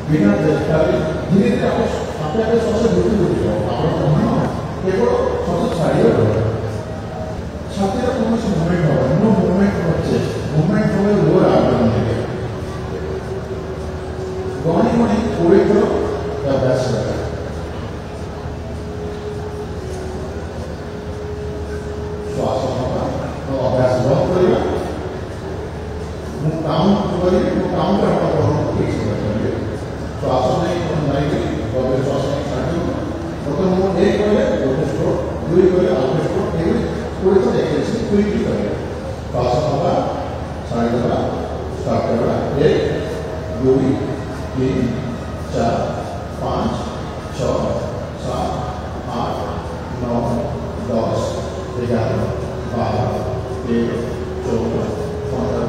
बिना चेष्टाରେ धीरे धीरे आप आपे आपे सबसे बुद्धि बुद्धि आप मन केवल सबसे छाड़िए छाती का कौन सी मूवमेंट होगा no movement of chest movement होगा लोअर एब्डोमेन गणी गणी 20 थर अभ्यास करें श्वास नवा अभ्यास बंद करिया मु काउंट करी मु काउंट करबा को ठीक से करिए श्वास नहीं नहीं बबे श्वास नहीं छाड़ियो तो मु एक करे गोटे स्ट्रोक दुई करे आउट स्ट्रोक ए कोई तो एक्सरसाइज क्विकली करिए श्वास नवा छाड़ी देबा स्टार्ट करबा 1 2 3 4 5 6 7 8 9 10 11 12 13 14 15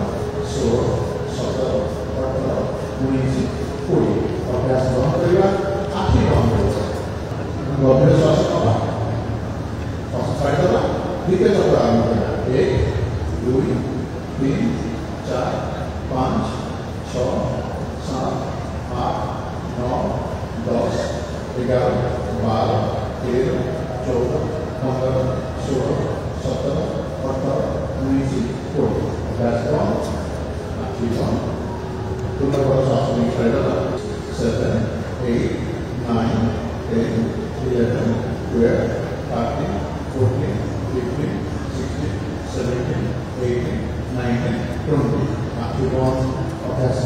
16 17 18 19 20 अभ्यास बंद करिया आखिरी बंद करिया गभीर श्वास नवा श्वास छाड़ी देबा द्वितीय चक्र आरंभ करिया 1 2 3 4 5 6 7 8 9 10 11 12 13 14 15 16 17 18 19 20 अभ्यास बंद आखिरी बंद पूर्ण बड़ा श्वास नहीं छाड़ी देबा 7 8 9 10 11 12 13 14 15 16 17 18 19 20 आखिरी बंद अभ्यास